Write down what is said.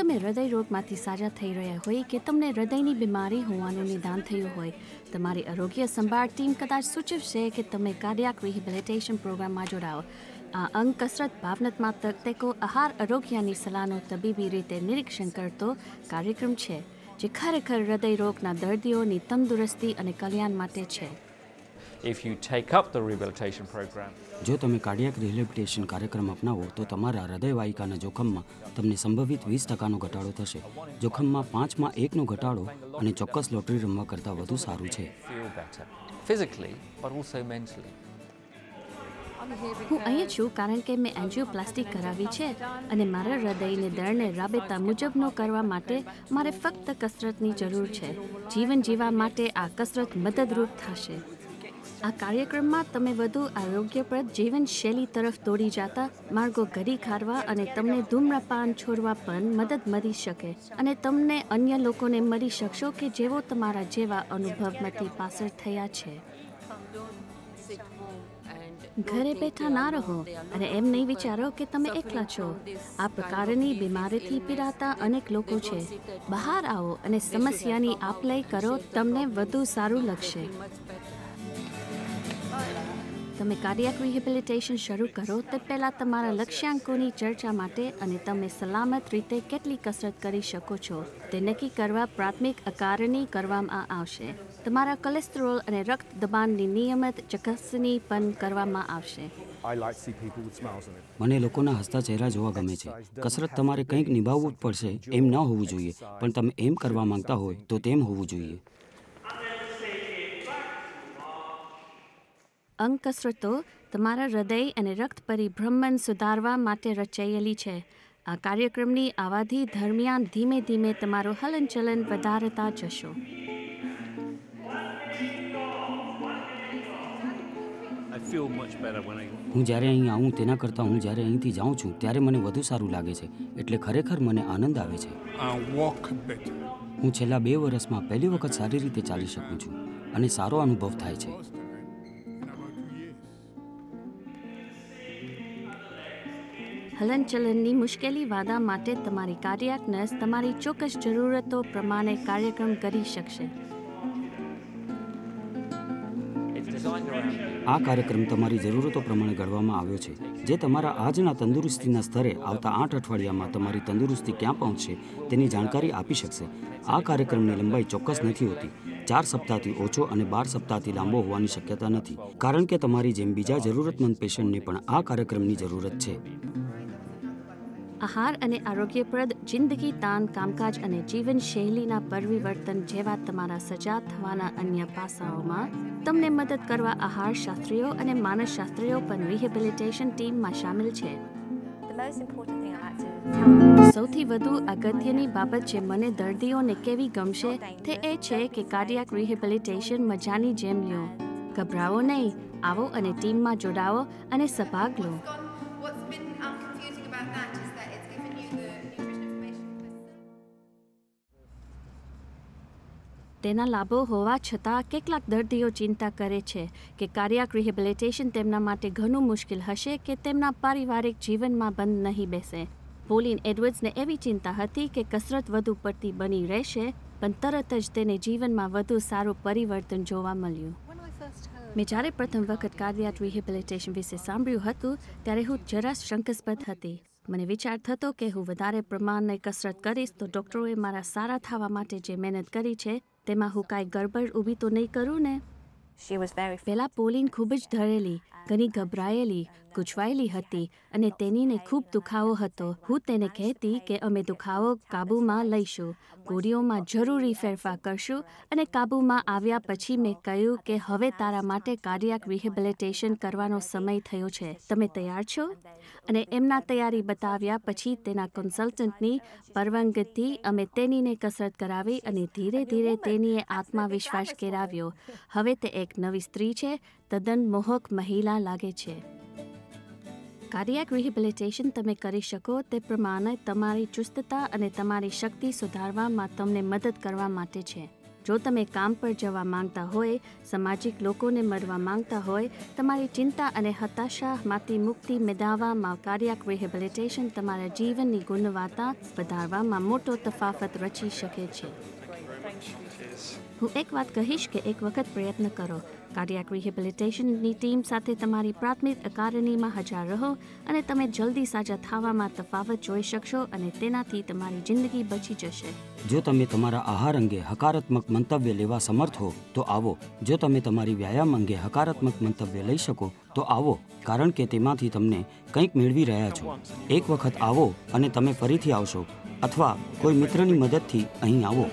તમે હૃદય રોગમાંથી સાજા થઈ રહ્યા હોય કે તમને હૃદયની બીમારી હોવાનું નિદાન થયું હોય, તમારી આરોગ્ય સંભાળ ટીમ કદાચ સૂચવશે કે તમે કાર્ડિયાક રિહેબિલિટેશન પ્રોગ્રામમાં જોડાઓ. આ અંગ કસરત ભાવનાત્મક તકો આહાર આરોગ્યની સલાહનો તબીબી રીતે નિરીક્ષણ કરતો કાર્યક્રમ છે, જે ખરેખર હૃદય રોગના દર્દીઓની તંદુરસ્તી અને કલ્યાણ માટે છે. If you take up the rehabilitation program, જો તમે કાર્ડિયાક રિહેબિલિટેશન કાર્યક્રમ અપનાવો તો તમારા હૃદયવાહિકાના જોખમમાં તમને સંભવિત 20% ઘટાડો થશે. જોખમમાં 5માં 1નો ઘટાડો અને ચોક્કસ લોટરી રમવા કરતાં વધુ સારું છે. feel better physically but also mentally. હું અહીંયા છું કારણ કે મેં એન્જિયોપ્લાસ્ટી કરાવી છે અને મારા હૃદયને દળને રાબેતા મુજબનો કરવા માટે મારે ફક્ત કસરતની જરૂર છે. જીવન જીવવા માટે આ કસરત મદદરૂપ થશે. આ કાર્યક્રમમાં તમે વધુ આરોગ્યપ્રદ જીવનશૈલી તરફ દોડી જતા માર્ગો ઘડી કાઢવા અને તમને ધૂમ્રપાન છોડવા પણ મદદ મળી શકે અને તમને અન્ય લોકોને મળી શકશો કે જેઓ તમારા જેવા અનુભવમાંથી પાછળ થયા છે. ઘરે બેઠા ના રહો અને એમ નહીં વિચારો કે તમે એકલા છો. આ પ્રકારની બીમારીથી પીડાતા અનેક લોકો છે. બહાર આવો અને સમસ્યાની આપ-લે કરો, તમને વધુ સારું લાગશે. તમે કાર્ડિયાક રિહેબિલિટેશન શરૂ કરો તે પહેલાં તમારા લક્ષ્યાંકોની ચર્ચા માટે અને તમે સલામત રીતે કેટલી કસરત કરી શકો છો તે નક્કી કરવા પ્રાથમિક આકારણી કરવામાં આવશે. તમારા કોલેસ્ટેરોલ અને રક્ત દબાણની નિયમિત ચકાસણી પણ કરવામાં આવશે. મને લોકોના હસતા ચહેરા જોવા ગમે છે. કસરત તમારે કંઈક નિભાવવું જ પડશે એમ ન હોવું જોઈએ, પણ તમે એમ કરવા માંગતા હોય તો તેમ હોવું જોઈએ. અંગ કસરતો તમારા હૃદય અને રક્ત પરિભ્રમણ સુધારવા માટે રચાયેલી છે. આ કાર્યક્રમની અવધિ દરમિયાન ધીમે ધીમે તમારું હલનચલન વધારતા જશો. હું જ્યારે અહીં આવું તેના કરતાં હું જ્યારે અહીંથી જાઉં છું ત્યારે મને વધુ સારું લાગે છે. એટલે ખરેખર મને આનંદ આવે છે. હું છેલ્લા 2 વર્ષમાં પહેલી વખત સારી રીતે ચાલી શકું છું અને સારો અનુભવ થાય છે. હલનચલનની મુશ્કેલી વાદા માટે તમારી કાર્ડિયાક નસ તમારી ચોક્કસ જરૂરતો પ્રમાણે કાર્યક્રમ કરી શકશે. આ કાર્યક્રમ તમારી જરૂરતો પ્રમાણે ઘડવામાં આવ્યો છે, જે તમારા આજના તંદુરસ્તીના સ્તરે આવતા 8 અઠવાડિયામાં તમારી તંદુરસ્તી ક્યાં પહોંચશે તેની જાણકારી આપી શકશે. આ કાર્યક્રમની લંબાઈ ચોક્કસ નથી હોતી. 4 સપ્તાહથી ઓછો અને 12 સપ્તાહથી લાંબો હોવાની શક્યતા નથી, કારણ કે તમારી જેમ બીજા જરૂરતમંદ પેશન્ટને પણ આ કાર્યક્રમની જરૂરત છે. આહાર અને આરોગ્યપ્રદ જિંદગી, તાણ, કામકાજ અને જીવનશૈલીના પરિવર્તન જેવા તમારા સજા થવાના અન્ય પાસાઓમાં તમને મદદ કરવા આહારશાસ્ત્રીઓ અને માનસશાસ્ત્રીઓ પણ રિહેબિલિટેશન ટીમમાં સામેલ છે. સૌથી વધુ અગત્યની બાબત જે મને દર્દીઓને કેવી ગમશે તે એ છે કે કાર્ડિયાક રિહેબિલિટેશન મજાની જેમ લ્યો. ગભરાવો નહીં, આવો અને ટીમમાં જોડાઓ અને સહભાગ લો. તેના લાભો હોવા છતાં કેટલાક દર્દીઓ ચિંતા કરે છે કે કાર્ડિયાક રિહેબિલિટેશન તેમના માટે ઘણું મુશ્કેલ હશે કે તેમના પારિવારિક જીવનમાં બંધ નહીં બેસે. પોલિન એડવર્ડ્સને એવી ચિંતા હતી કે કસરત વધુ પડતી બની રહેશે, પણ તરત જ તેને જીવનમાં વધુ સારું પરિવર્તન જોવા મળ્યું. મેં જ્યારે પ્રથમ વખત કાર્ડિયાક રિહેબિલિટેશન વિશે સાંભળ્યું હતું ત્યારે હું જરા શંકાસ્પદ હતી. મને વિચાર થતો કે હું વધારે પ્રમાણની કસરત કરીશ તો ડૉક્ટરોએ મારા સારા થવા માટે જે મહેનત કરી છે તેમાં હું કાંઈ ગડબડ ઊભી તો નહીં કરું ને. પહેલાં પોલિન ખૂબ જ ડરેલી, ઘણી ગભરાયેલી, ગૂંચવાયેલી હતી અને તેનીને ખૂબ દુખાવો હતો. હું તેને કહેતી કે અમે દુખાવો કાબૂમાં લઈશું, ગોળીઓમાં જરૂરી ફેરફાર કરશું અને કાબૂમાં આવ્યા પછી મેં કહ્યું કે હવે તારા માટે કાર્ડિયાક રિહેબિલિટેશન કરવાનો સમય થયો છે. તમે તૈયાર છો? અને એમના તૈયારી બતાવ્યા પછી તેના કન્સલ્ટન્ટની પરવાનગીથી અમે તેનીને કસરત કરાવી અને ધીરે ધીરે તેનીએ આત્મવિશ્વાસ કેળવ્યો. હવે તે એક નવી સ્ત્રી છે, તદ્દન મોહક મહિલા લાગે છે. કાર્ડિયાક રિહેબિલિટેશન તમે કરી શકો તે પ્રમાણે તમારી ચુસ્તતા અને તમારી શક્તિ સુધારવામાં તમને મદદ કરવા માટે છે. જો તમે કામ પર જવા માંગતા હોય, સામાજિક લોકોને મળવા માંગતા હોય, તમારી ચિંતા અને હતાશામાંથી મુક્તિ મેળવવામાં કાર્ડિયાક રિહેબિલિટેશન તમારા જીવનની ગુણવત્તા વધારવામાં મોટો તફાવત રચી શકે છે. હું એક વાત કહીશ કે એક વખત પ્રયત્ન કરો. કાર્ડિયાક રિહેબિલિટેશનની ટીમ સાથે તમારી પ્રાથમિક અકારણીમાં હાજર રહો અને તમે જલ્દી સાજા થવામાં તફાવત જોઈ શકશો અને તેનાથી તમારી જિંદગી બચી જશે. જો તમે તમારા આહાર અંગે હકારાત્મક મંતવ્ય લેવા સમર્થ હો તો આવો. જો તમે તમારી વ્યાયામ અંગે હકારાત્મક મંતવ્ય લઈ શકો તો આવો, કારણ કે તેમાંથી તમને કંઈક મેળવી રહ્યા છો. એક વખત આવો અને તમે ફરીથી આવશો, અથવા કોઈ મિત્રની મદદથી અહીં આવો.